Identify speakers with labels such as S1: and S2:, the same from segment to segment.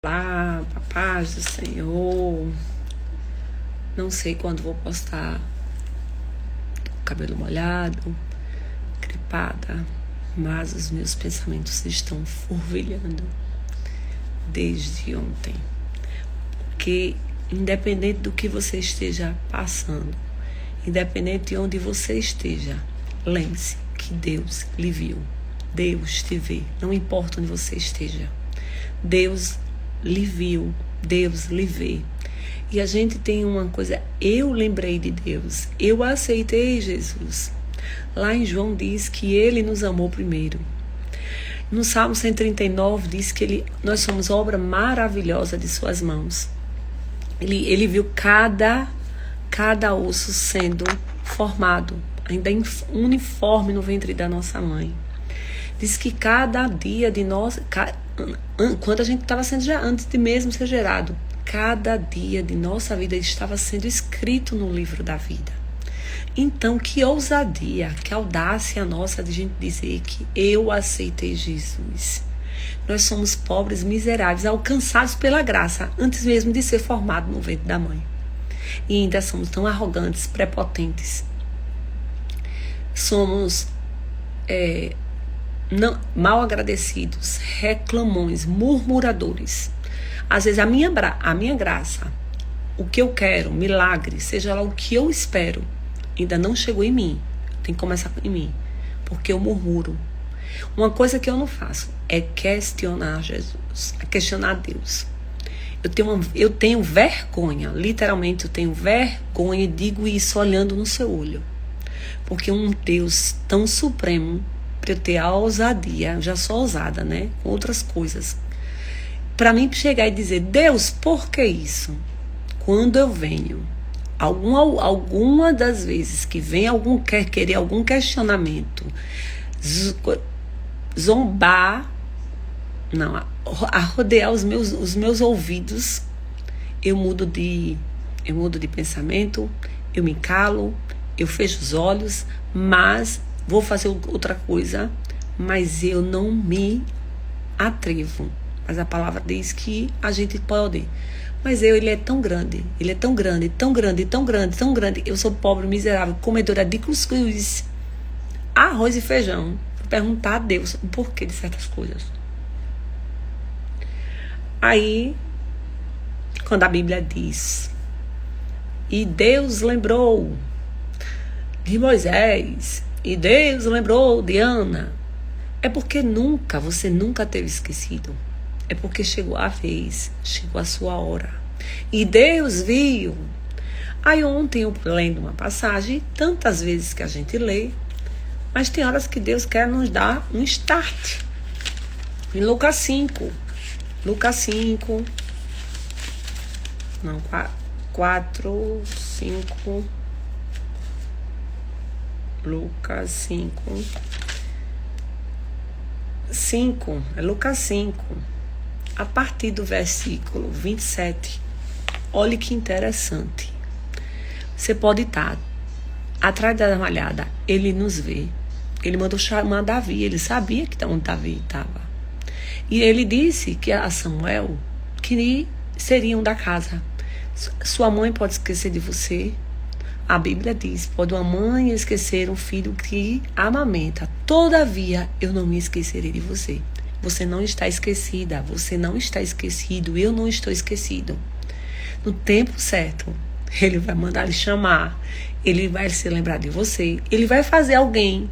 S1: Olá, a paz do Senhor. Não sei quando vou postar. Cabelo molhado, gripada, mas os meus pensamentos estão fervilhando desde ontem. Porque independente do que você esteja passando, independente de onde você esteja, lembre-se que Deus lhe viu. Deus te vê, não importa onde você esteja. Deus lhe viu, Deus lhe vê. E a gente tem uma coisa, eu lembrei de Deus, eu aceitei Jesus. Lá em João diz que Ele nos amou primeiro. No Salmo 139 diz que nós somos obra maravilhosa de suas mãos. Ele viu cada osso sendo formado, ainda uniforme no ventre da nossa mãe. Diz que cada dia de nós, quando a gente estava sendo já antes de mesmo ser gerado, cada dia de nossa vida estava sendo escrito no livro da vida. Então, que ousadia, que audácia nossa de gente dizer que eu aceitei Jesus. Nós somos pobres, miseráveis, alcançados pela graça, antes mesmo de ser formado no ventre da mãe. E ainda somos tão arrogantes, prepotentes. Somos mal agradecidos, reclamões, murmuradores. Às vezes a minha graça, o que eu quero, milagre, seja lá o que eu espero, ainda não chegou em mim. Tem que começar em mim, porque eu murmuro. Uma coisa que eu não faço é questionar Jesus, é questionar Deus. Eu tenho vergonha, literalmente eu tenho vergonha e digo isso olhando no seu olho. Porque um Deus tão supremo, para eu ter a ousadia, eu já sou ousada, né? Com outras coisas. Para mim chegar e dizer, Deus, por que isso? Quando eu venho, alguma das vezes que vem querer algum questionamento, zombar, não, a rodear os meus ouvidos, eu mudo de pensamento, eu me calo, eu fecho os olhos, mas vou fazer outra coisa, mas eu não me atrevo. Mas a palavra diz que a gente pode. Mas ele é tão grande, ele é tão grande, tão grande, tão grande, tão grande. Eu sou pobre, miserável, comedora de cuscuz, arroz e feijão. Vou perguntar a Deus o porquê de certas coisas. Aí, quando a Bíblia diz, e Deus lembrou de Moisés, e Deus lembrou de Ana, é porque você nunca teve esquecido. É porque chegou a vez, chegou a sua hora. E Deus viu. Aí ontem eu lendo uma passagem, tantas vezes que a gente lê, mas tem horas que Deus quer nos dar um start. Em Lucas 5, não, 4, 5, Lucas 5, é Lucas 5, a partir do versículo 27, olhe que interessante. Você pode estar atrás da malhada, ele nos vê. Ele mandou chamar Davi, ele sabia que onde Davi estava. E ele disse que a Samuel que seriam da casa. Sua mãe pode esquecer de você. A Bíblia diz, pode uma mãe esquecer um filho que amamenta. Todavia, eu não me esquecerei de você. Você não está esquecida, você não está esquecido, eu não estou esquecido. No tempo certo, ele vai mandar lhe chamar, ele vai se lembrar de você, ele vai fazer alguém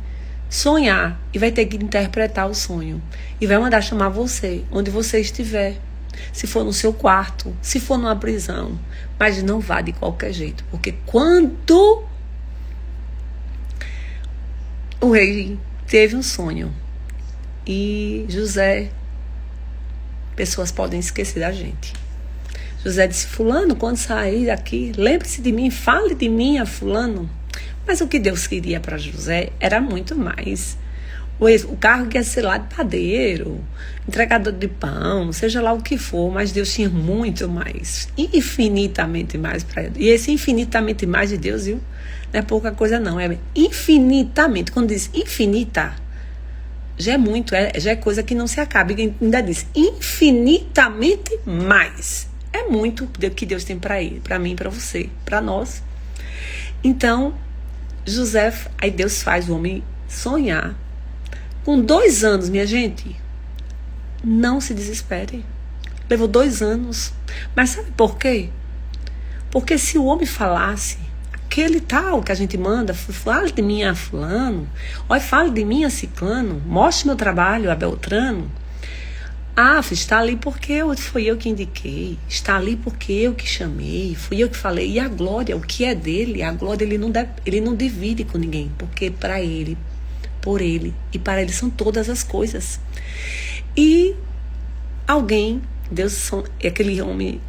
S1: sonhar e vai ter que interpretar o sonho. E vai mandar chamar você, onde você estiver. Se for no seu quarto, se for numa prisão, mas não vá de qualquer jeito, porque quando o rei teve um sonho e José, pessoas podem esquecer da gente. José disse, fulano, quando sair daqui, lembre-se de mim, fale de mim a fulano. Mas o que Deus queria para José era muito mais. O cargo que ia ser lá de padeiro, entregador de pão, seja lá o que for, mas Deus tinha muito mais, infinitamente mais para ele. E esse infinitamente mais de Deus, viu? Não é pouca coisa não, é infinitamente. Quando diz infinita, já é muito, já é coisa que não se acaba. E ainda diz, infinitamente mais. É muito que Deus tem para ele, para mim, para você, para nós. Então, José, aí Deus faz o homem sonhar. Com 2 anos, minha gente, não se desespere. Levou 2 anos. Mas sabe por quê? Porque se o homem falasse, aquele tal que a gente manda, fale de mim a fulano, olha, fale de mim a ciclano, mostre meu trabalho a Beltrano. Está ali porque foi eu que indiquei, está ali porque eu que chamei, fui eu que falei. E a glória, o que é dele, a glória ele não divide com ninguém, porque para ele, por ele e para ele são todas as coisas. E alguém, aquele homem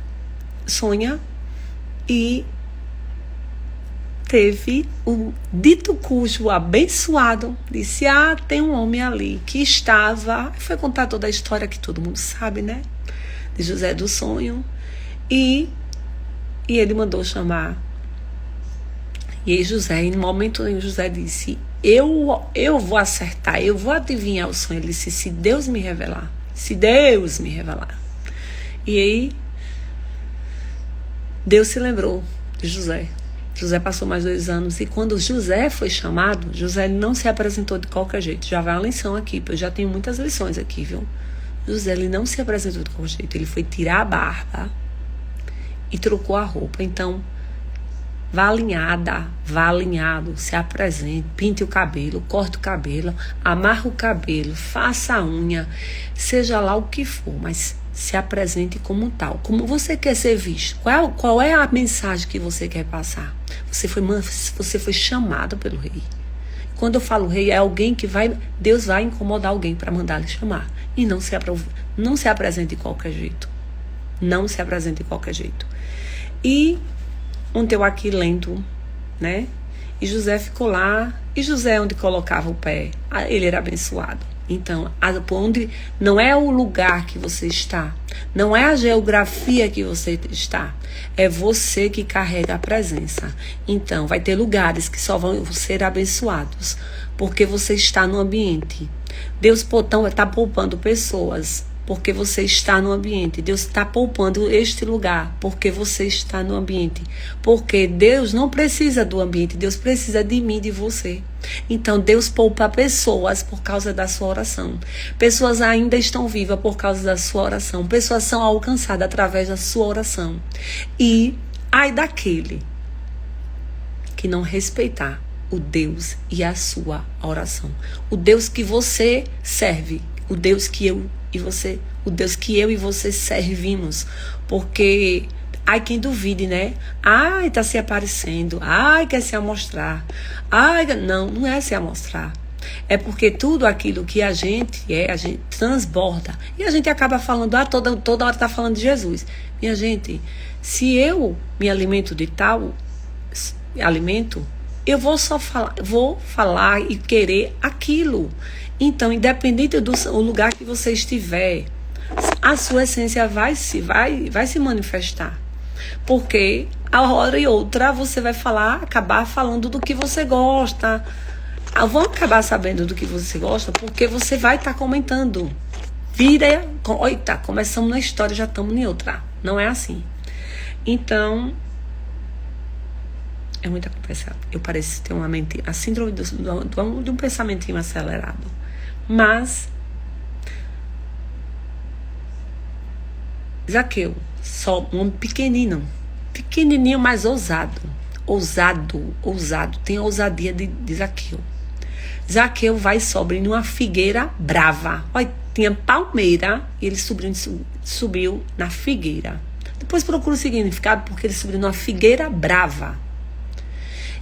S1: sonha e teve o dito cujo abençoado disse, tem um homem ali que estava, foi contar toda a história que todo mundo sabe, né, de José do sonho, e ele mandou chamar. E aí José, em momento nenhum, José disse, eu vou acertar, eu vou adivinhar o sonho. Ele disse, se Deus me revelar. E aí Deus se lembrou de José. José passou mais 2 anos, e quando José foi chamado, José não se apresentou de qualquer jeito. Já vai uma lição aqui, eu já tenho muitas lições aqui, viu? José, ele não se apresentou de qualquer jeito, ele foi tirar a barba e trocou a roupa. Então, vá alinhado, se apresente, pinte o cabelo, corte o cabelo, amarra o cabelo, faça a unha, seja lá o que for, mas se apresente como tal, como você quer ser visto. Qual é a mensagem que você quer passar? Você foi chamado pelo rei. Quando eu falo rei, é alguém que Deus vai incomodar alguém para mandar lhe chamar. E não se apresente de qualquer jeito. Não se apresente de qualquer jeito. E ontem eu aqui lendo, né? E José ficou lá. E José, onde colocava o pé, ele era abençoado. Então, onde não é o lugar que você está, não é a geografia que você está, é você que carrega a presença. Então, vai ter lugares que só vão ser abençoados, porque você está no ambiente. Deus está poupando pessoas, porque você está no ambiente. Deus está poupando este lugar, porque você está no ambiente. Porque Deus não precisa do ambiente, Deus precisa de mim, de você. Então Deus poupa pessoas por causa da sua oração. Pessoas ainda estão vivas por causa da sua oração. Pessoas são alcançadas através da sua oração. E ai daquele que não respeitar o Deus e a sua oração. O Deus que você serve, o Deus que eu e você, o Deus que eu e você servimos. Porque ai, quem duvide, né? Ai, tá se aparecendo. Ai, quer se amostrar. Ai, não é se amostrar. É porque tudo aquilo que a gente transborda. E a gente acaba falando, toda hora tá falando de Jesus. Minha gente, se eu me alimento de tal alimento, eu vou falar e querer aquilo. Então, independente do lugar que você estiver, a sua essência vai se manifestar. Porque a hora e outra você vai acabar falando do que você gosta. Vão acabar sabendo do que você gosta, porque você vai estar comentando. Eita, começamos na história, já estamos em outra. Não é assim. Então, é muita conversa. Eu pareço ter uma mente, a síndrome de um pensamentinho acelerado. Mas Zaqueu, só um pequenininho, mas ousado, tem a ousadia de Zaqueu. Zaqueu vai sobre numa figueira brava. Olha, tinha palmeira e ele subiu na figueira. Depois procura o significado, porque ele subiu numa figueira brava.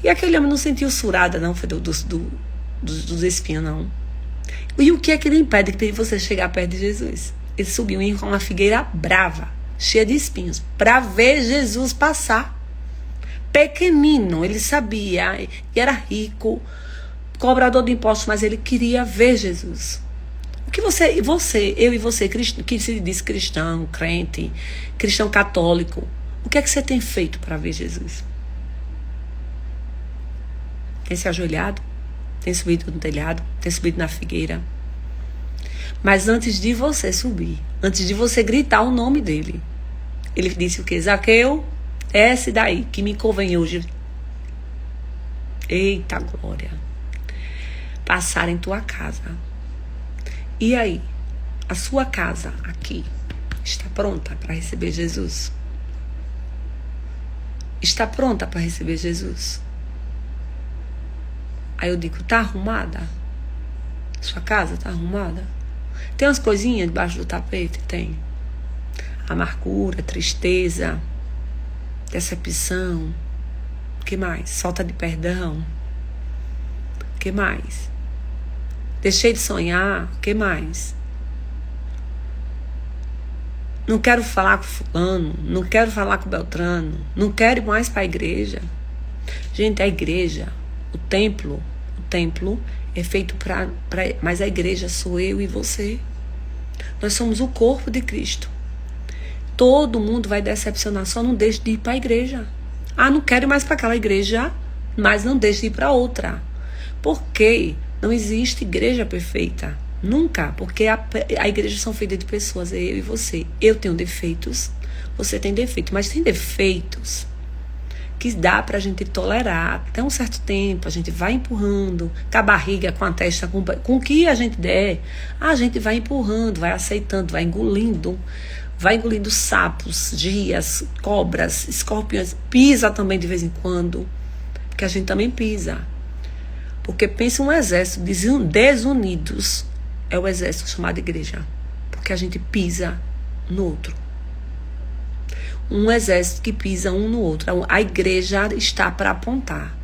S1: E aquele homem não sentiu surada, não, foi dos espinhos, não. E o que é que ele impede de você chegar perto de Jesus? Ele subiu em uma figueira brava, cheia de espinhos, para ver Jesus passar. Pequenino, ele sabia, e era rico, cobrador de impostos, mas ele queria ver Jesus. O que eu e você, que se diz cristão, crente, cristão católico, o que é que você tem feito para ver Jesus? Tem se ajoelhado? Tem subido no telhado? Tem subido na figueira? Mas antes de você subir, antes de você gritar o nome dele, ele disse o quê? Zaqueu, desce daí, que me convém hoje. Eita glória. Passar em tua casa. E aí? A sua casa aqui está pronta para receber Jesus? Está pronta para receber Jesus? Aí eu digo, tá arrumada? Sua casa tá arrumada? Tem umas coisinhas debaixo do tapete? Tem. Amargura, tristeza, decepção. O que mais? Falta de perdão. O que mais? Deixei de sonhar. O que mais? Não quero falar com fulano. Não quero falar com Beltrano. Não quero ir mais para a igreja. Gente, a igreja, o templo é feito para... Mas a igreja sou eu e você. Nós somos o corpo de Cristo. Todo mundo vai decepcionar, só não deixe de ir para a igreja. Ah, não quero ir mais para aquela igreja, mas não deixe de ir para outra. Por quê? Não existe igreja perfeita. Nunca, porque a igreja são feitas de pessoas, é eu e você. Eu tenho defeitos, você tem defeitos, mas tem defeitos que dá pra gente tolerar até um certo tempo. A gente vai empurrando, com a barriga, com a testa, com o que a gente der, a gente vai empurrando, vai aceitando, vai engolindo sapos, gias, cobras, escorpiões, pisa também de vez em quando, porque a gente também pisa. Porque pensa um exército desunidos, é o exército chamado igreja, porque a gente pisa no outro. Um exército que pisa um no outro. A igreja está para apontar.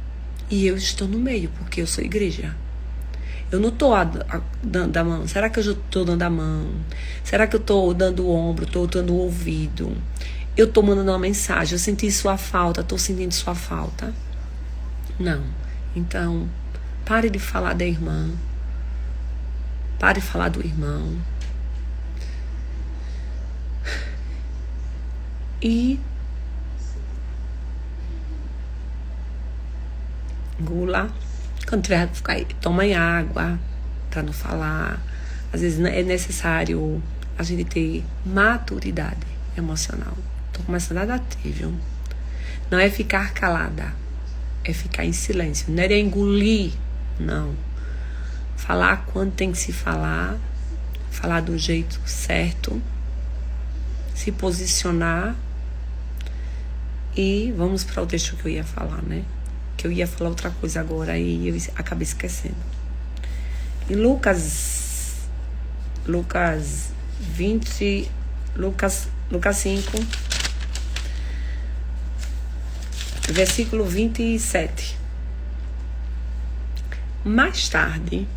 S1: E eu estou no meio, porque eu sou igreja. Eu não estou dando a mão. Será que eu estou dando a mão? Será que eu estou dando o ombro? Estou dando o ouvido? Eu estou mandando uma mensagem. Eu senti sua falta. Estou sentindo sua falta? Não. Então, pare de falar da irmã. Pare de falar do irmão. E engula. Quando tiver, toma água para não falar. Às vezes é necessário a gente ter maturidade emocional. Tô começando a dar, viu? Não é ficar calada, é ficar em silêncio. Não é engolir, não. Falar quando tem que se falar do jeito certo, se posicionar. E vamos para o texto que eu ia falar, né? Que eu ia falar outra coisa agora e eu acabei esquecendo. Em Lucas 5, versículo 27. Mais tarde,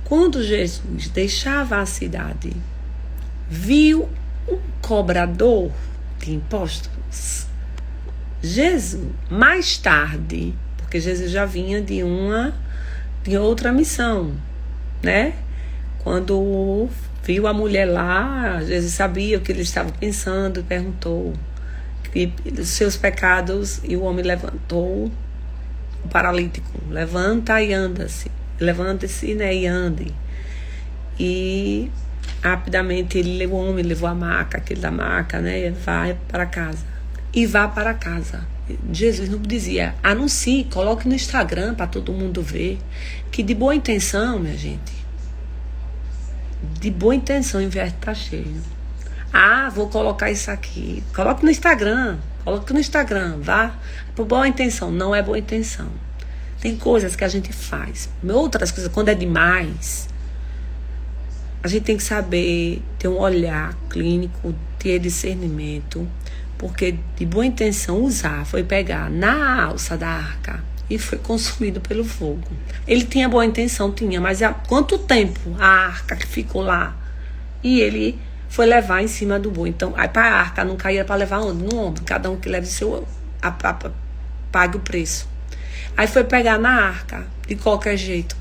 S1: quando Jesus deixava a cidade, viu um cobrador de impostos. Jesus, mais tarde, porque Jesus já vinha de outra missão, né? Quando viu a mulher lá, Jesus sabia o que ele estava pensando e perguntou dos seus pecados, e o homem levantou o paralítico, levanta e anda-se, levanta-se, né, e ande. E rapidamente o homem levou a maca, aquele da maca, né, vai para casa. E vá para casa. Jesus não dizia, anuncie, coloque no Instagram para todo mundo ver. Que de boa intenção, minha gente, de boa intenção, o inverno está cheio. Ah, vou colocar isso aqui. Coloque no Instagram, vá. Por boa intenção, não é boa intenção. Tem coisas que a gente faz. Outras coisas, quando é demais, a gente tem que saber ter um olhar clínico, ter discernimento. Porque de boa intenção foi pegar na alça da arca e foi consumido pelo fogo. Ele tinha boa intenção, mas há quanto tempo a arca que ficou lá? E ele foi levar em cima do boi. Então, aí para a arca não caía para levar onde? No ombro. Cada um que leva o seu, pague o preço. Aí foi pegar na arca, de qualquer jeito.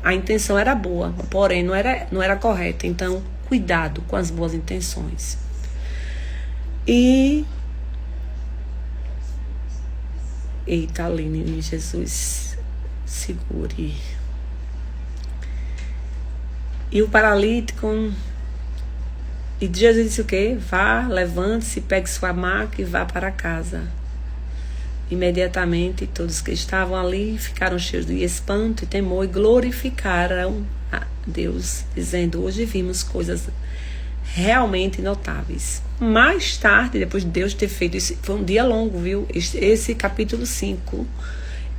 S1: A intenção era boa, porém não era correta. Então, cuidado com as boas intenções. Eita, Aline, Jesus, segure. E o paralítico... E Jesus disse o quê? Vá, levante-se, pegue sua maca e vá para casa. Imediatamente todos que estavam ali ficaram cheios de espanto e temor e glorificaram a Deus, dizendo: hoje vimos coisas realmente notáveis. Mais tarde, depois de Deus ter feito isso, foi um dia longo, viu? Esse capítulo 5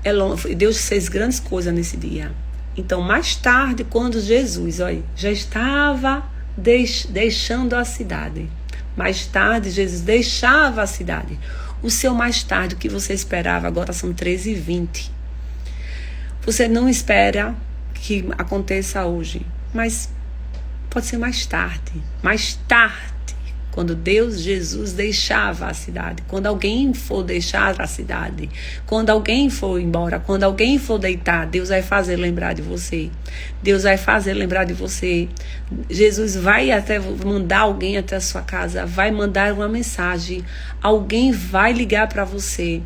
S1: é longo. Deus fez grandes coisas nesse dia. Então, mais tarde, quando Jesus, olha, já estava deixando a cidade. Mais tarde, Jesus deixava a cidade. O seu mais tarde, o que você esperava, agora são 13h20. Você não espera que aconteça hoje, mas pode ser mais tarde. Mais tarde, quando Jesus deixava a cidade. Quando alguém for deixar a cidade. Quando alguém for embora. Quando alguém for deitar. Deus vai fazer lembrar de você. Deus vai fazer lembrar de você. Jesus vai até mandar alguém até a sua casa. Vai mandar uma mensagem. Alguém vai ligar para você.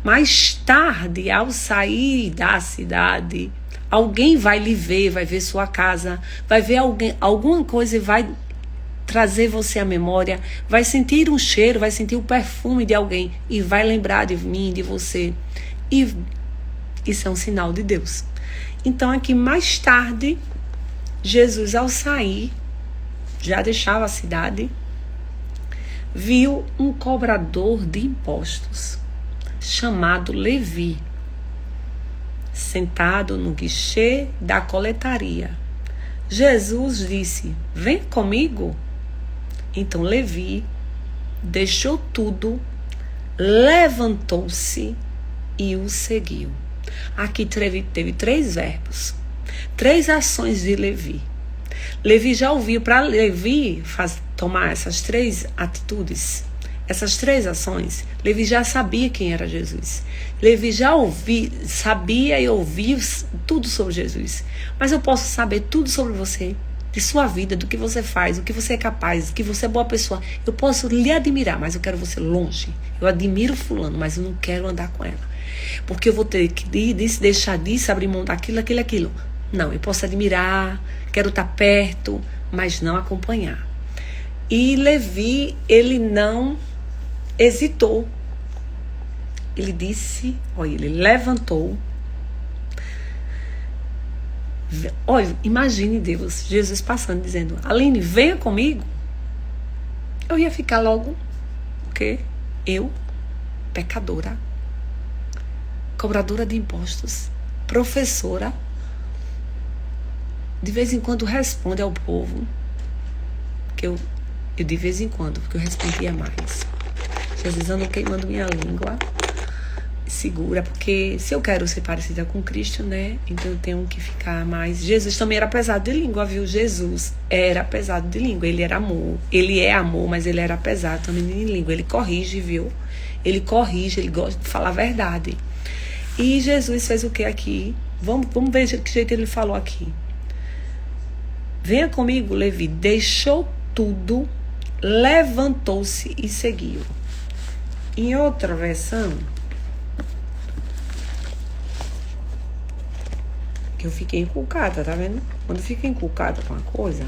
S1: Mais tarde, ao sair da cidade, alguém vai lhe ver. Vai ver sua casa. Vai ver alguma coisa e vai trazer você à memória, vai sentir um cheiro, vai sentir o perfume de alguém e vai lembrar de mim, de você. E isso é um sinal de Deus. Então aqui mais tarde, Jesus ao sair, já deixava a cidade, viu um cobrador de impostos, chamado Levi, sentado no guichê da coletaria. Jesus disse: vem comigo. Então Levi deixou tudo, levantou-se e o seguiu. Aqui teve 3 verbos, 3 ações de Levi. Levi já ouviu. Para Levi tomar essas 3 atitudes, essas 3 ações, Levi já sabia quem era Jesus. Levi já sabia e ouviu tudo sobre Jesus. Mas eu posso saber tudo sobre você, de sua vida, do que você faz, do que você é capaz, do que você é boa pessoa. Eu posso lhe admirar, mas eu quero você longe. Eu admiro fulano, mas eu não quero andar com ela. Porque eu vou ter que deixar disso, abrir mão daquilo, aquilo. Não, eu posso admirar, quero estar perto, mas não acompanhar. E Levi, ele não hesitou. Ele disse, olha, ele levantou. Olha, imagine Deus, Jesus passando, dizendo: Aline, venha comigo. Eu ia ficar logo, porque eu, pecadora, cobradora de impostos, professora, de vez em quando responde ao povo, que eu de vez em quando, porque eu respondia mais. Jesus, ando queimando minha língua, segura, porque se eu quero ser parecida com Cristo, né, então eu tenho que ficar mais. Jesus também era pesado de língua, viu? Jesus era pesado de língua, ele era amor, ele é amor, mas ele era pesado também de língua. Ele corrige, viu? Ele corrige, ele gosta de falar a verdade. E Jesus fez o que aqui? Vamos ver que jeito ele falou aqui. Venha comigo, Levi. Deixou tudo, levantou-se e seguiu. Em outra versão, eu fiquei inculcada, tá vendo? Quando fica inculcada com uma coisa,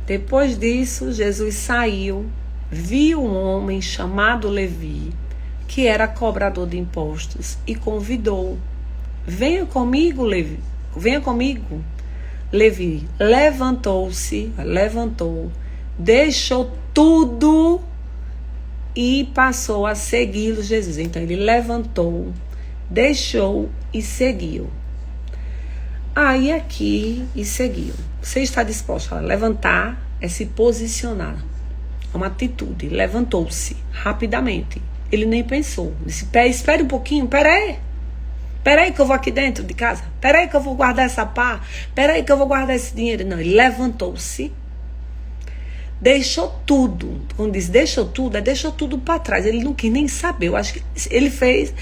S1: depois disso, Jesus saiu, viu um homem chamado Levi, que era cobrador de impostos, e convidou: venha comigo, Levi. Venha comigo. Levi levantou, deixou tudo e passou a segui-lo, Jesus. Então ele levantou, deixou e seguiu. Aí aqui e seguiu. Você está disposto a levantar, é se posicionar. É uma atitude. Levantou-se rapidamente. Ele nem pensou. Disse: espere um pouquinho, peraí que eu vou aqui dentro de casa. Peraí que eu vou guardar essa pá. Peraí que eu vou guardar esse dinheiro. Não, ele levantou-se. Deixou tudo. Quando diz deixou tudo, deixou tudo para trás. Ele não quis nem saber. Eu acho que ele fez.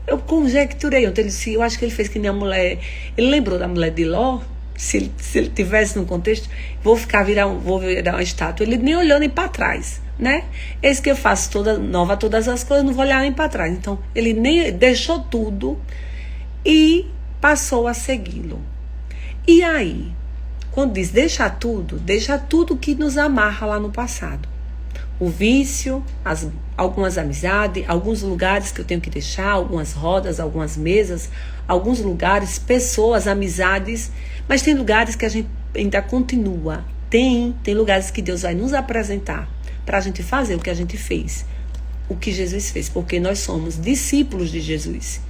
S1: Eu conjecturei ontem. Ele disse: eu acho que ele fez que nem a mulher. Ele lembrou da mulher de Ló. Se ele tivesse no contexto, vou virar uma estátua. Ele nem olhou nem para trás. né? Eis que eu faço nova todas as coisas, não vou olhar nem para trás. Então, ele nem deixou tudo e passou a segui-lo. E aí, quando diz deixa tudo que nos amarra lá no passado. O vício, algumas amizades, alguns lugares que eu tenho que deixar, algumas rodas, algumas mesas, alguns lugares, pessoas, amizades, mas tem lugares que a gente ainda continua. Tem lugares que Deus vai nos apresentar para a gente fazer o que a gente fez, o que Jesus fez, porque nós somos discípulos de Jesus.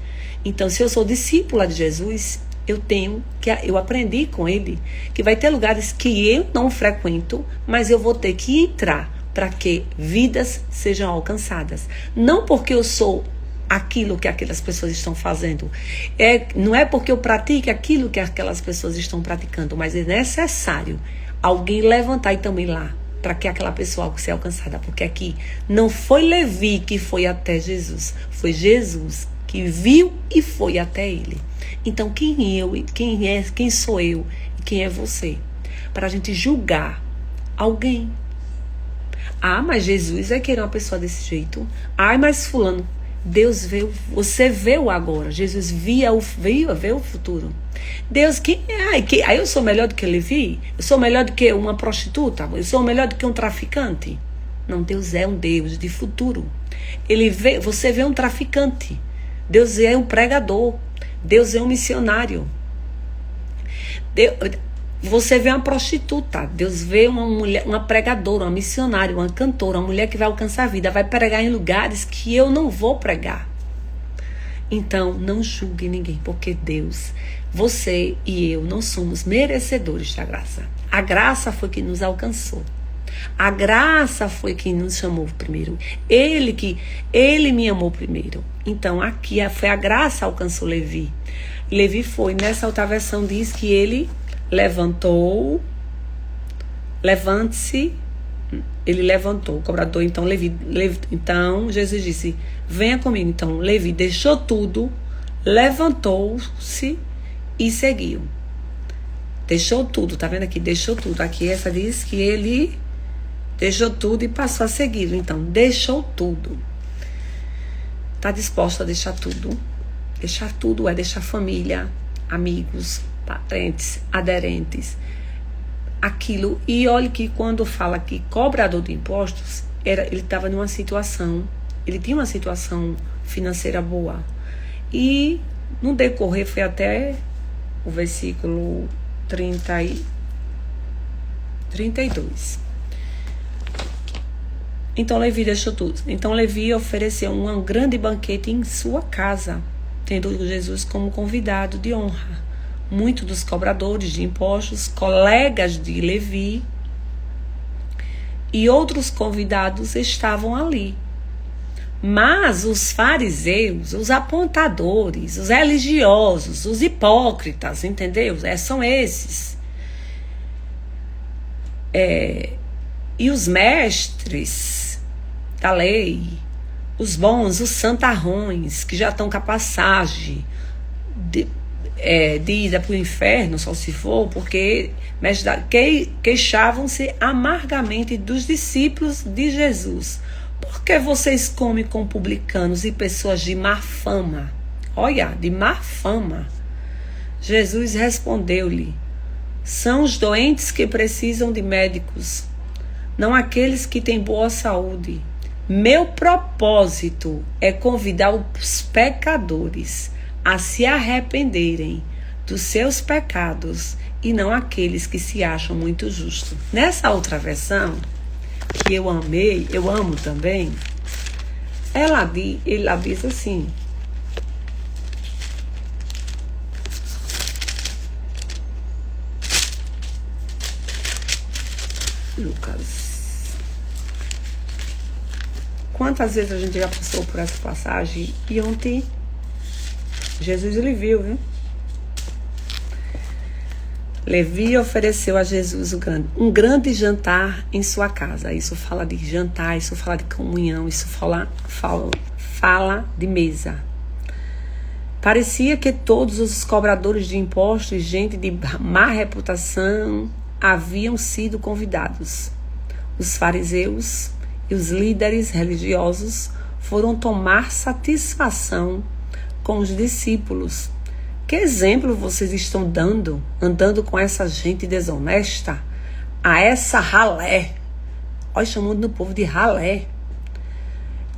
S1: Então, se eu sou discípula de Jesus, eu aprendi com ele que vai ter lugares que eu não frequento, mas eu vou ter que entrar para que vidas sejam alcançadas. Não porque eu sou aquilo que aquelas pessoas estão fazendo. Não é porque eu pratico aquilo que aquelas pessoas estão praticando, mas é necessário alguém levantar e também lá, para que aquela pessoa seja alcançada. Porque aqui não foi Levi que foi até Jesus, foi Jesus que viu e foi até ele. Então quem sou eu e quem é você? Para a gente julgar alguém. Ah, mas Jesus vai querer uma pessoa desse jeito. Ah, mas fulano, Deus veio, você veio agora. Jesus veio o futuro. Deus, aí eu sou melhor do que Levi? Eu sou melhor do que uma prostituta? Eu sou melhor do que um traficante? Não, Deus é um Deus de futuro. Você vê um traficante. Deus é um pregador. Deus é um missionário. Você vê uma prostituta, Deus vê uma mulher, uma pregadora, uma missionária, uma cantora, uma mulher que vai alcançar a vida, vai pregar em lugares que eu não vou pregar. Então, não julgue ninguém, porque Deus, você e eu não somos merecedores da graça. A graça foi que nos alcançou. A graça foi quem nos chamou primeiro. Ele me amou primeiro. Então, aqui foi a graça que alcançou Levi. Levi foi, nessa outra versão diz que ele levante-se, ele levantou o cobrador. Então então Jesus disse, venha comigo. Então Levi deixou tudo, levantou-se e seguiu. Deixou tudo, tá vendo aqui? Deixou tudo. Aqui essa diz que ele deixou tudo e passou a segui-lo. Então deixou tudo. Tá disposto a deixar tudo? Deixar tudo é deixar família, amigos, parentes, aderentes, aquilo. E olha que quando fala que cobrador de impostos, ele estava numa situação, ele tinha uma situação financeira boa. E no decorrer foi até o versículo 32. Então Levi deixou tudo. Então Levi ofereceu um grande banquete em sua casa, tendo Jesus como convidado de honra. Muitos dos cobradores de impostos, colegas de Levi e outros convidados estavam ali. Mas os fariseus, os apontadores, os religiosos, os hipócritas, entendeu? São esses. E os mestres da lei, os bons, os santarrões, que já estão com a passagem de ida para o inferno, só se for, porque queixavam-se amargamente dos discípulos de Jesus. Por que vocês comem com publicanos e pessoas de má fama? Olha, de má fama. Jesus respondeu-lhe, são os doentes que precisam de médicos, não aqueles que têm boa saúde. Meu propósito é convidar os pecadores a se arrependerem dos seus pecados e não aqueles que se acham muito justos. Nessa outra versão, que eu amo também, ela diz assim, Lucas, quantas vezes a gente já passou por essa passagem e ontem Jesus ele viu, viu? Levi ofereceu a Jesus um grande jantar em sua casa. Isso fala de jantar, isso fala de comunhão, isso fala de mesa. Parecia que todos os cobradores de impostos, gente de má reputação, haviam sido convidados. Os fariseus e os líderes religiosos foram tomar satisfação com os discípulos. Que exemplo vocês estão dando, andando com essa gente desonesta, a essa ralé? Olha, chamando o povo de ralé.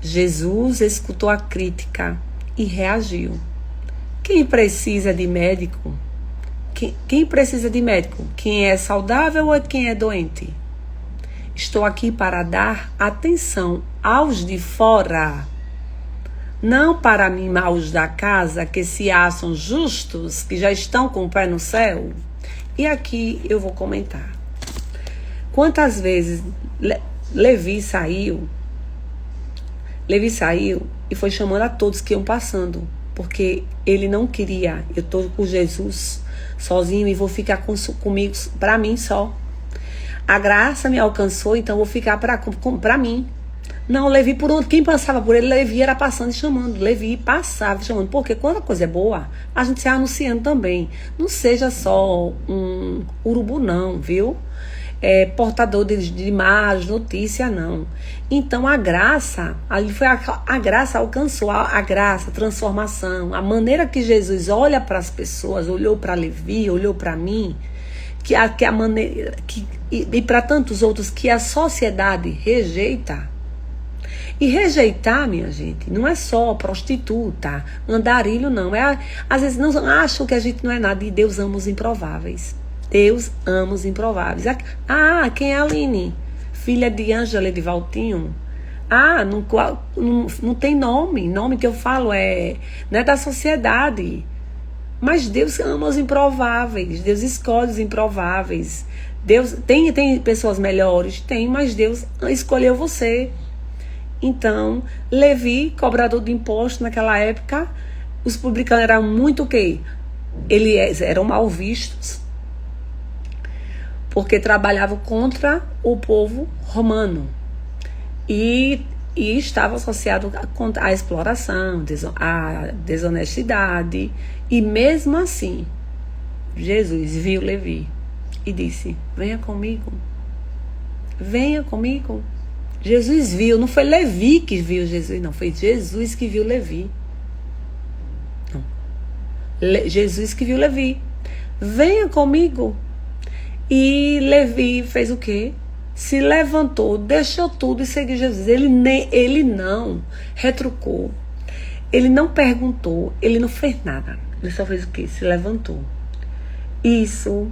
S1: Jesus escutou a crítica e reagiu. Quem precisa de médico? Quem precisa de médico? Quem é saudável ou quem é doente? Estou aqui para dar atenção aos de fora, não para mimar os da casa que se acham justos, que já estão com o pé no céu. E aqui eu vou comentar. Quantas vezes Levi saiu e foi chamando a todos que iam passando, porque ele não queria, eu estou com Jesus sozinho e vou ficar comigo, para mim só. A graça me alcançou, então vou ficar para mim. Não, Levi, por onde? Quem passava por ele, Levi era passando e chamando. Levi passava e chamando. Porque quando a coisa é boa, a gente se anunciando também. Não seja só um urubu, não, viu? Portador de más notícias, não. Então a graça, ali foi a graça alcançou, a graça, a transformação, a maneira que Jesus olha para as pessoas, olhou para Levi, olhou para mim, que a maneira e para tantos outros que a sociedade rejeita. E rejeitar, minha gente, não é só prostituta, andarilho, não. Às vezes não acham que a gente não é nada, e Deus ama os improváveis. Deus ama os improváveis. Quem é a Aline? Filha de Ângela e de Valtinho? Não tem nome. Nome que eu falo não é da sociedade. Mas Deus ama os improváveis. Deus escolhe os improváveis. Deus tem pessoas melhores? Tem, mas Deus escolheu você. Então, Levi, cobrador de imposto naquela época, os publicanos eram muito o quê? Eles eram mal vistos, porque trabalhavam contra o povo romano e estava associado à exploração, à desonestidade. E mesmo assim, Jesus viu Levi e disse: venha comigo, venha comigo. Jesus viu, não foi Levi que viu Jesus, não, foi Jesus que viu Levi. Não. Jesus que viu Levi. Venha comigo. E Levi fez o quê? Se levantou, deixou tudo e seguiu Jesus. Ele não retrucou. Ele não perguntou, ele não fez nada. Ele só fez o quê? Se levantou. Isso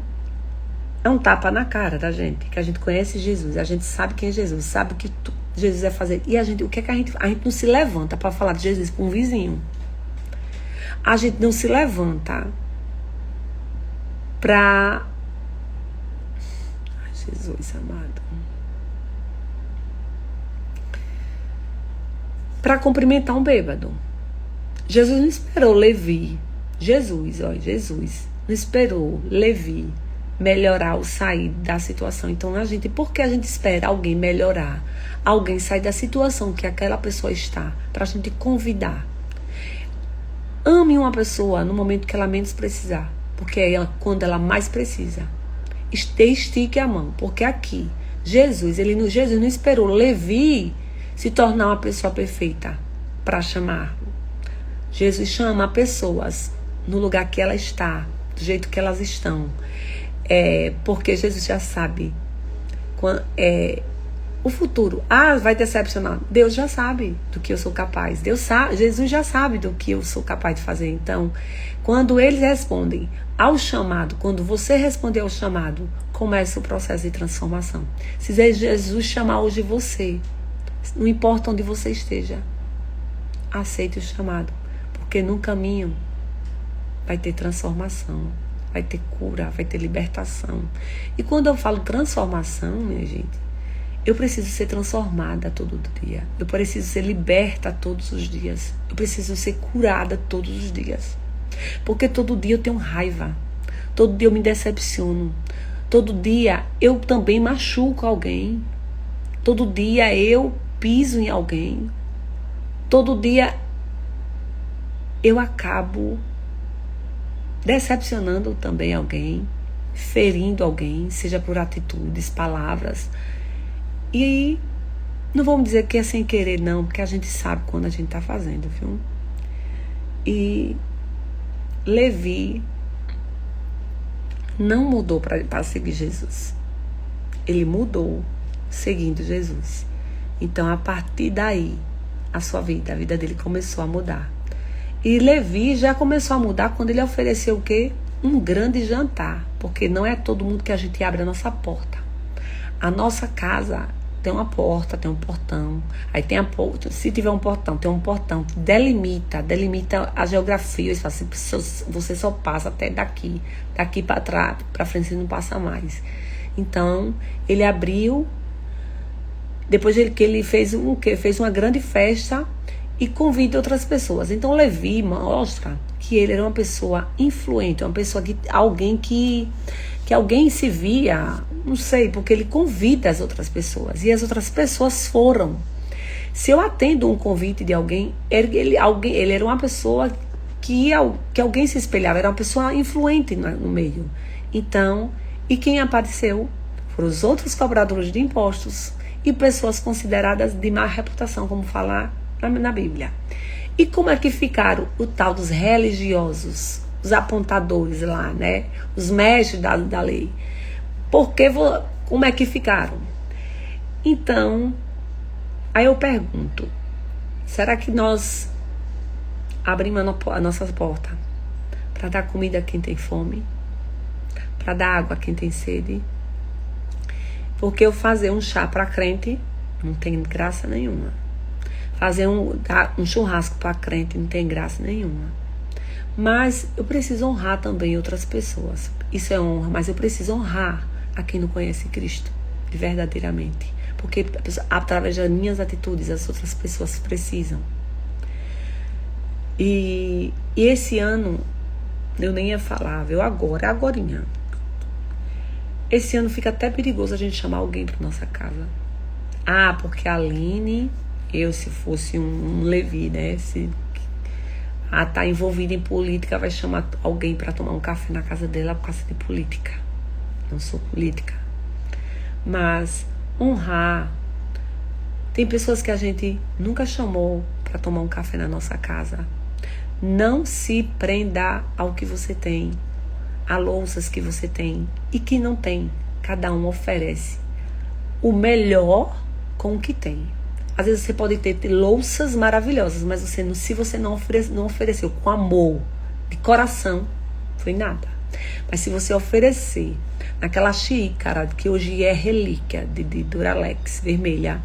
S1: é um tapa na cara da gente, que a gente conhece Jesus, a gente sabe quem é Jesus, sabe o que Jesus vai fazer. E o que é que a gente não se levanta para falar de Jesus para um vizinho. A gente não se levanta para... Jesus amado. Para cumprimentar um bêbado. Jesus não esperou Levi. Jesus não esperou Levi melhorar ou sair da situação. Então, por que a gente espera alguém melhorar? Alguém sair da situação que aquela pessoa está, para a gente convidar. Ame uma pessoa no momento que ela menos precisar, porque é quando ela mais precisa. Estique a mão, porque aqui, Jesus não esperou Levi se tornar uma pessoa perfeita para chamar. Jesus chama pessoas no lugar que ela está, do jeito que elas estão. Porque Jesus já sabe o futuro. Vai decepcionar. Deus já sabe do que eu sou capaz. Jesus já sabe do que eu sou capaz de fazer. Então, quando eles respondem ao chamado, quando você responder ao chamado, começa o processo de transformação. Se Jesus chamar hoje você, não importa onde você esteja, aceite o chamado, porque no caminho vai ter transformação, vai ter cura, vai ter libertação. E quando eu falo transformação, minha gente, eu preciso ser transformada todo dia. Eu preciso ser liberta todos os dias. Eu preciso ser curada todos os dias. Porque todo dia eu tenho raiva. Todo dia eu me decepciono. Todo dia eu também machuco alguém. Todo dia eu piso em alguém. Todo dia eu acabo decepcionando também alguém, ferindo alguém, seja por atitudes, palavras. E Não vamos dizer que é sem querer, não, porque a gente sabe quando a gente está fazendo, viu? E Levi não mudou para seguir Jesus. Ele mudou seguindo Jesus. Então, a partir daí, a vida dele começou a mudar. E Levi já começou a mudar quando ele ofereceu o quê? Um grande jantar. Porque não é todo mundo que a gente abre a nossa porta. A nossa casa tem uma porta, tem um portão. Aí tem se tiver um portão, tem um portão que delimita a geografia. Você só passa até daqui para trás, para frente você não passa mais. Então, ele abriu, depois que ele fez fez uma grande festa e convida outras pessoas. Então, Levi mostra que ele era uma pessoa influente, uma pessoa alguém se via, não sei, porque ele convida as outras pessoas e as outras pessoas foram. Se eu atendo um convite de alguém, ele era uma pessoa que alguém se espelhava, era uma pessoa influente no meio. Então, e quem apareceu foram os outros cobradores de impostos e pessoas consideradas de má reputação, como fala na Bíblia. E como é que ficaram o tal dos religiosos, os apontadores lá, né? Os mestres da lei? Como é que ficaram? Então, aí eu pergunto, será que nós abrimos a nossa porta para dar comida a quem tem fome? Para dar água a quem tem sede? Porque eu fazer um chá para crente não tem graça nenhuma. Fazer um churrasco para crente não tem graça nenhuma. Mas eu preciso honrar também outras pessoas. Isso é honra, mas eu preciso honrar a quem não conhece Cristo, verdadeiramente. Porque através das minhas atitudes, as outras pessoas precisam. E esse ano, eu nem ia falar, viu? Agorinha. Esse ano fica até perigoso a gente chamar alguém para nossa casa. Porque a Aline, se fosse um Levi, né? Tá envolvida em política, vai chamar alguém para tomar um café na casa dela por causa de política. Não sou política. Mas honrar. Tem pessoas que a gente nunca chamou para tomar um café na nossa casa. Não se prenda ao que você tem, a louças que você tem e que não tem. Cada um oferece o melhor com o que tem. Às vezes você pode ter louças maravilhosas, mas se você não ofereceu com amor, de coração, foi nada. Mas se você oferecer naquela xícara, que hoje é relíquia de Duralex vermelha,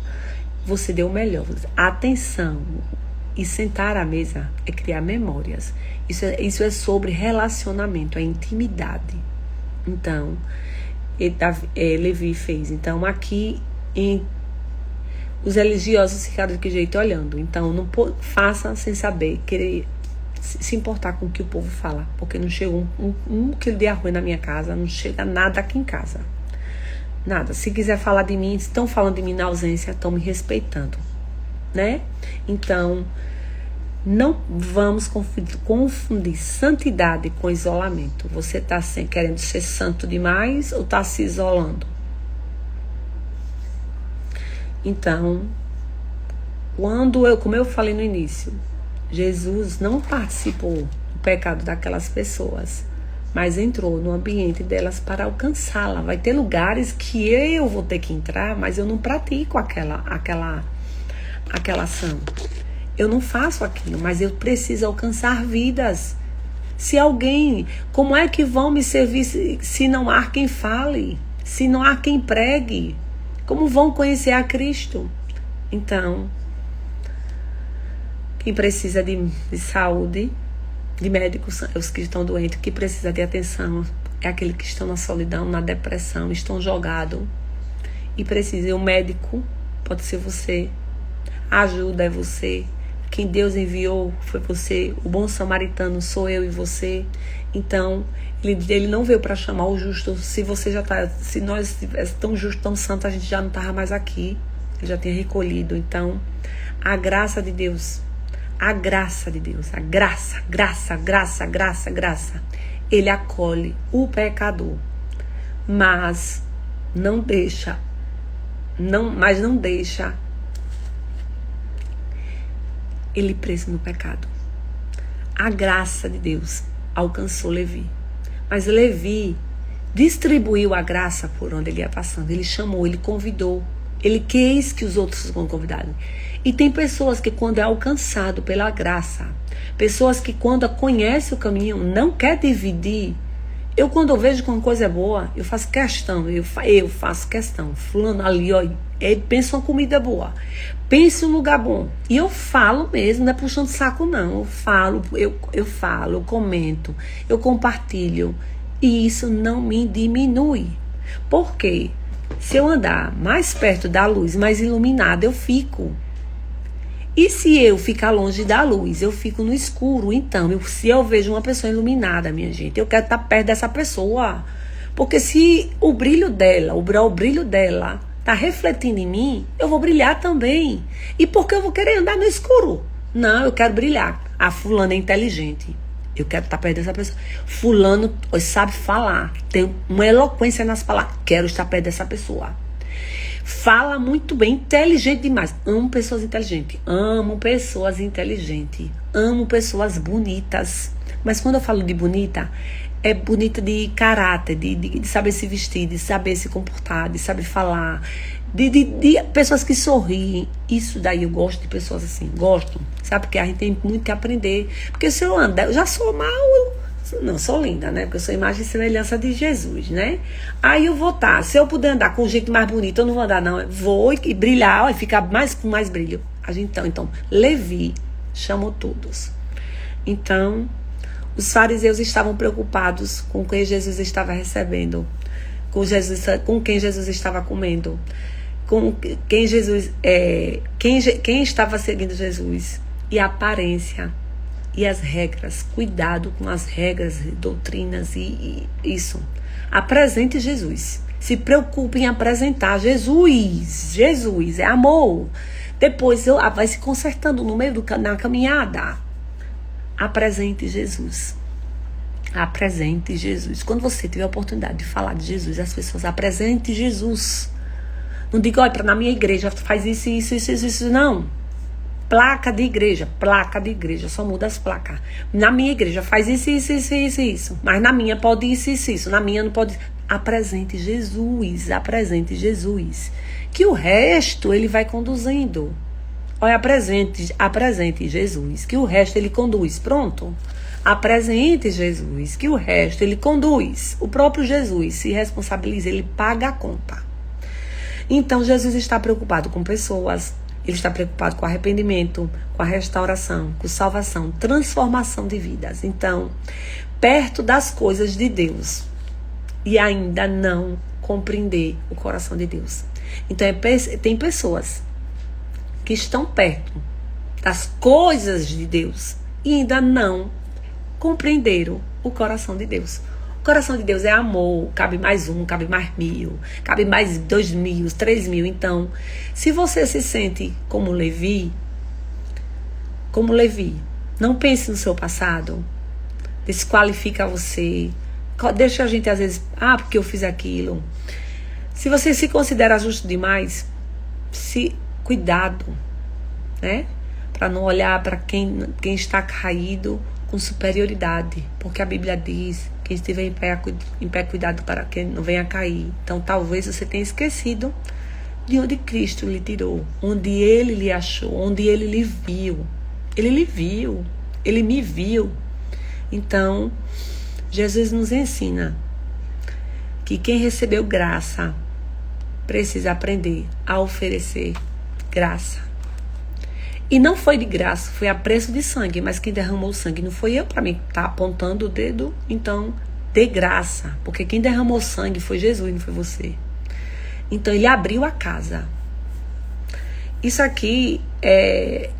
S1: você deu o melhor. Atenção. E sentar à mesa é criar memórias. Isso é sobre relacionamento, é intimidade. Então, Levi fez. Então, aqui os religiosos ficaram de que jeito olhando. Então, não faça sem saber, querer se importar com o que o povo fala. Porque não chega um quilo de arroz na minha casa, não chega nada aqui em casa. Nada. Se quiser falar de mim, estão falando de mim na ausência, estão me respeitando. Né? Então, não vamos confundir santidade com isolamento. Você está querendo ser santo demais ou está se isolando? Então, como eu falei no início, Jesus não participou do pecado daquelas pessoas, mas entrou no ambiente delas para alcançá-la. Vai ter lugares que eu vou ter que entrar, mas eu não pratico aquela ação. Eu não faço aquilo, mas eu preciso alcançar vidas. Como é que vão me servir se não há quem fale? Se não há quem pregue? Como vão conhecer a Cristo? Então, quem precisa de saúde, de médicos, os que estão doentes, que precisa de atenção, é aqueles que estão na solidão, na depressão, estão jogados e precisam. O médico pode ser você. A ajuda é você. Quem Deus enviou foi você. O bom samaritano sou eu e você. Então, ele não veio para chamar o justo. Se nós estivéssemos tão justos, tão santos, a gente já não estava mais aqui. Ele já tinha recolhido. Então, a graça de Deus. A graça de Deus. A graça. Ele acolhe o pecador. Mas não deixa ele preso no pecado. A graça de Deus alcançou Levi. Mas Levi distribuiu a graça por onde ele ia passando. Ele chamou, ele convidou. Ele quis que os outros fossem convidados. E tem pessoas que quando é alcançado pela graça, pessoas que quando conhecem o caminho, não quer dividir. Eu quando eu vejo que uma coisa é boa, eu faço questão, eu faço questão. Fulano ali, ó, ele pensa uma comida boa, pensa um lugar bom. E eu falo mesmo, não é puxando saco não. Eu falo, eu comento, eu compartilho. E isso não me diminui. Por quê? Se eu andar mais perto da luz, mais iluminada, eu fico. E se eu ficar longe da luz, eu fico no escuro. Então, se eu vejo uma pessoa iluminada, minha gente, eu quero estar perto dessa pessoa. Porque se o brilho dela tá refletindo em mim, eu vou brilhar também. E por que eu vou querer andar no escuro? Não, eu quero brilhar. A fulana é inteligente. Eu quero estar perto dessa pessoa. Fulano sabe falar. Tem uma eloquência nas palavras. Quero estar perto dessa pessoa. Fala muito bem, inteligente demais. Amo pessoas inteligentes. Amo pessoas inteligentes. Amo pessoas bonitas. Mas quando eu falo de bonita, é bonita de caráter, de saber se vestir, de saber se comportar, de saber falar. De pessoas que sorriem. Isso daí eu gosto de pessoas assim. Gosto. Sabe? Porque a gente tem muito que aprender. Porque se eu andar, eu já sou mal. Não, sou linda, né? Porque eu sou imagem e semelhança de Jesus, né? Aí eu vou estar. Se eu puder andar com um jeito mais bonito, eu não vou andar, não. Eu vou e brilhar, e ficar com mais brilho. Então, Levi chamou todos. Então, os fariseus estavam preocupados com quem Jesus estava recebendo, com quem Jesus estava comendo, com quem Jesus, quem estava seguindo Jesus, e a aparência e as regras. Cuidado com as regras, doutrinas e isso. Apresente Jesus. Se preocupe em apresentar Jesus. Jesus é amor. Depois vai se consertando no meio na caminhada. Apresente Jesus. Apresente Jesus. Quando você tiver a oportunidade de falar de Jesus, as pessoas apresente Jesus. Não diga, olha, na minha igreja faz isso, não. Placa de igreja, só muda as placas. Na minha igreja faz isso. Mas na minha pode isso. Na minha não pode. Apresente Jesus. Que o resto ele vai conduzindo. Olha, apresente Jesus. Que o resto ele conduz. Pronto. Apresente Jesus. Que o resto ele conduz. O próprio Jesus se responsabiliza, ele paga a conta. Então Jesus está preocupado com pessoas. Ele está preocupado com arrependimento, com a restauração, com salvação, transformação de vidas. Então, perto das coisas de Deus e ainda não compreender o coração de Deus. Então, tem pessoas que estão perto das coisas de Deus e ainda não compreenderam o coração de Deus. O coração de Deus é amor, cabe mais um, cabe mais 1000, cabe mais 2000, 3000. Então, se você se sente como Levi, não pense no seu passado, desqualifica você, deixa a gente às vezes, porque eu fiz aquilo. Se você se considera justo demais, cuidado, né? Para não olhar para quem está caído com superioridade, porque a Bíblia diz: quem estiver em pé, cuidado para que não venha a cair. Então talvez você tenha esquecido de onde Cristo lhe tirou, onde Ele lhe achou, onde Ele lhe viu. Ele lhe viu, Ele me viu. Então, Jesus nos ensina que quem recebeu graça precisa aprender a oferecer graça. E não foi de graça, foi a preço de sangue. Mas quem derramou o sangue não foi eu, para mim tá apontando o dedo. Então, de graça. Porque quem derramou sangue foi Jesus, não foi você. Então, ele abriu a casa. Isso aqui é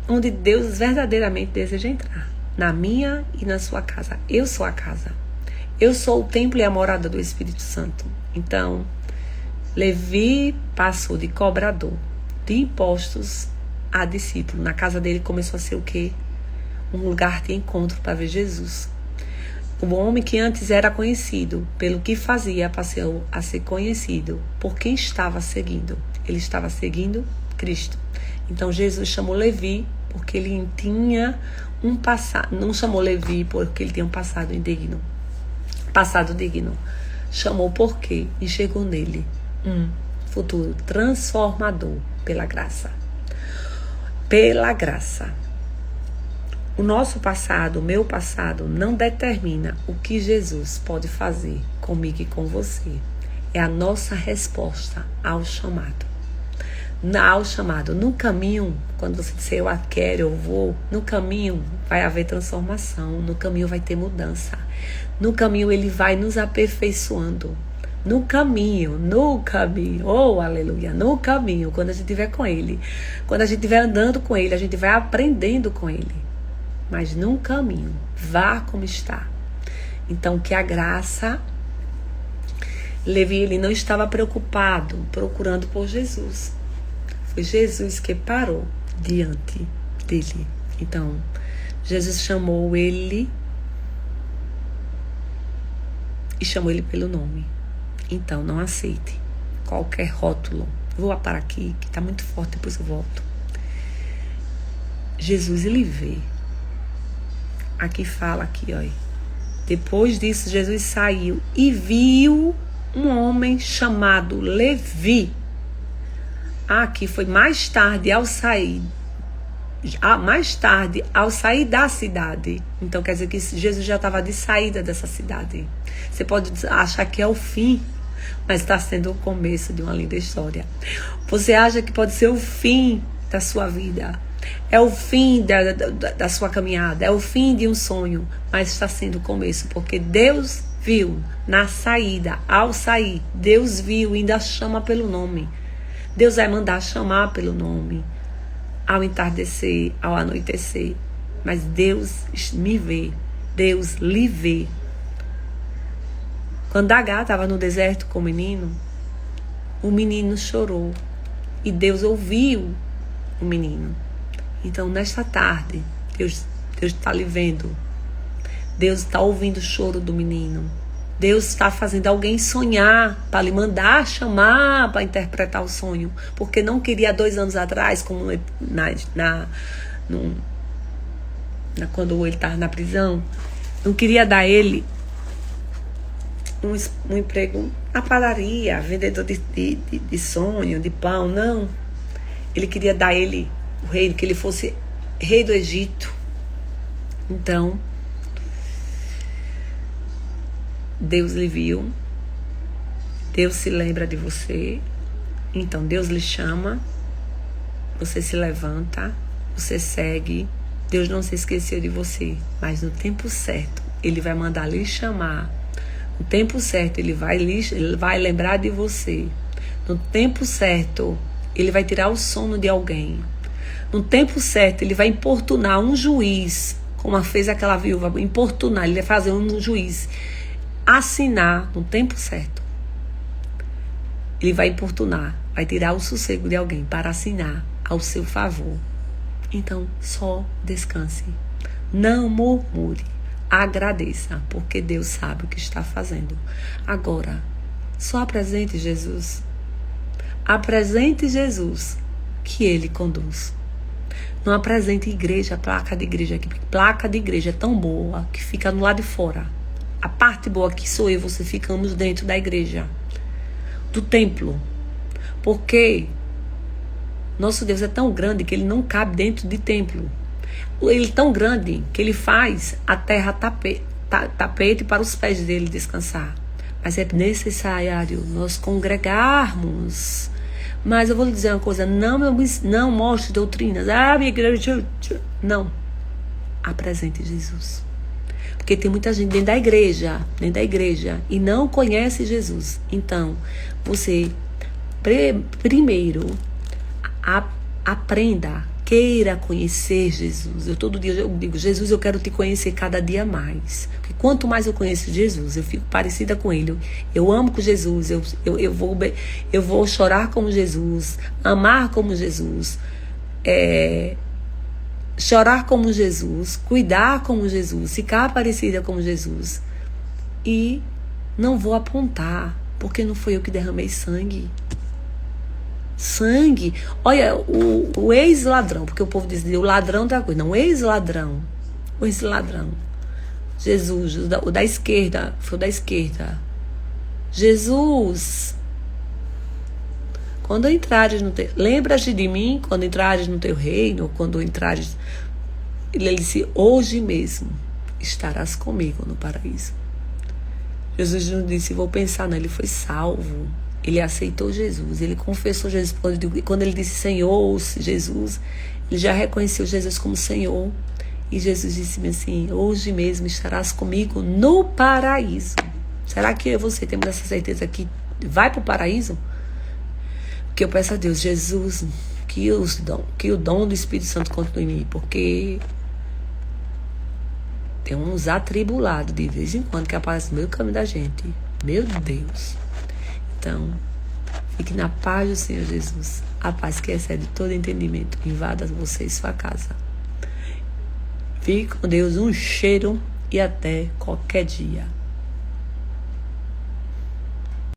S1: onde Deus verdadeiramente deseja entrar. Na minha e na sua casa. Eu sou a casa. Eu sou o templo e a morada do Espírito Santo. Então, Levi passou de cobrador de impostos a discípulo. Na casa dele começou a ser o quê? Um lugar de encontro para ver Jesus. O homem que antes era conhecido pelo que fazia passou a ser conhecido por quem estava seguindo. Ele estava seguindo Cristo. Então Jesus chamou Levi porque ele tinha um passado. Não chamou Levi porque ele tinha um passado indigno. Passado digno. Chamou porque enxergou nele um futuro transformador pela graça. Pela graça. O nosso passado, o meu passado, não determina o que Jesus pode fazer comigo e com você. É a nossa resposta ao chamado. Ao chamado. No caminho, quando você disser eu quero, eu vou, no caminho vai haver transformação, no caminho vai ter mudança. No caminho ele vai nos aperfeiçoando. No caminho, oh aleluia, no caminho, quando a gente estiver com ele, quando a gente estiver andando com ele, a gente vai aprendendo com ele. Mas no caminho, vá como está. Então que a graça, Levi, ele não estava preocupado, procurando por Jesus. Foi Jesus que parou diante dele. Então, Jesus chamou ele e chamou ele pelo nome. Então, não aceite qualquer rótulo. Vou parar aqui, que está muito forte, depois eu volto. Jesus, ele vê. Aqui fala, aqui, ó. Depois disso, Jesus saiu e viu um homem chamado Levi. Aqui foi mais tarde, ao sair da cidade. Então quer dizer que Jesus já estava de saída dessa cidade. Você pode achar que é o fim, mas está sendo o começo de uma linda história. Você acha que pode ser o fim da sua vida, é o fim da sua caminhada, é o fim de um sonho, mas está sendo o começo, porque Deus viu na saída, ao sair, Deus viu e ainda chama pelo nome. Deus vai mandar chamar pelo nome ao entardecer, ao anoitecer. Mas Deus me vê, Deus lhe vê. Quando Agar estava no deserto com o menino chorou. E Deus ouviu o menino. Então, nesta tarde, Deus está lhe vendo. Deus está ouvindo o choro do menino. Deus está fazendo alguém sonhar para lhe mandar chamar para interpretar o sonho. Porque não queria 2 anos atrás, como quando ele estava na prisão, não queria dar ele um emprego na padaria, vendedor de sonho, de pão, não. Ele queria dar ele o rei, que ele fosse rei do Egito. Então, Deus lhe viu, Deus se lembra de você, então Deus lhe chama, você se levanta, você segue, Deus não se esqueceu de você, mas no tempo certo, Ele vai mandar lhe chamar, no tempo certo, Ele vai lembrar de você, no tempo certo, Ele vai tirar o sono de alguém, no tempo certo, Ele vai importunar um juiz, como fez aquela viúva, importunar, Ele vai fazer um juiz assinar no tempo certo. Ele vai importunar, vai tirar o sossego de alguém para assinar ao seu favor. Então, só descanse. Não murmure. Agradeça, porque Deus sabe o que está fazendo. Agora, só apresente Jesus. Apresente Jesus, que Ele conduz. Não apresente igreja, placa de igreja, que placa de igreja é tão boa que fica no lado de fora. A parte boa que sou eu, você ficamos dentro da igreja, do templo. Porque nosso Deus é tão grande que Ele não cabe dentro de templo. Ele é tão grande que Ele faz a terra tapete para os pés dele descansar. Mas é necessário nós congregarmos. Mas eu vou lhe dizer uma coisa, não mostre doutrinas. Minha igreja... Não. Apresente Jesus. Porque tem muita gente dentro da igreja, e não conhece Jesus. Então, você primeiro aprenda, queira conhecer Jesus. Todo dia eu digo, Jesus, eu quero te conhecer cada dia mais. Porque quanto mais eu conheço Jesus, eu fico parecida com Ele. Eu amo com Jesus, eu vou chorar como Jesus, amar como Jesus, chorar como Jesus, cuidar como Jesus, ficar parecida como Jesus. E não vou apontar, porque não foi eu que derramei sangue. Sangue. Olha, o ex-ladrão, porque o povo diz o ladrão da coisa. Não, o ex-ladrão. O ex-ladrão. Jesus, o da esquerda. Foi o da esquerda. Jesus, quando entrares no teu... Lembra-te de mim quando entrares no teu reino, quando entrares... Ele disse, hoje mesmo estarás comigo no paraíso. Jesus não disse, vou pensar, não. Ele foi salvo. Ele aceitou Jesus. Ele confessou Jesus. Quando ele disse Senhor, Jesus, ele já reconheceu Jesus como Senhor. E Jesus disse assim, hoje mesmo estarás comigo no paraíso. Será que eu e você temos essa certeza que vai para o paraíso? Porque eu peço a Deus, Jesus, que o dom do Espírito Santo continue em mim, porque tem uns atribulados de vez em quando que aparecem no meio do caminho da gente. Meu Deus. Então, fique na paz do Senhor Jesus. A paz que excede todo entendimento. Invada você e sua casa. Fique com Deus, um cheiro e até qualquer dia.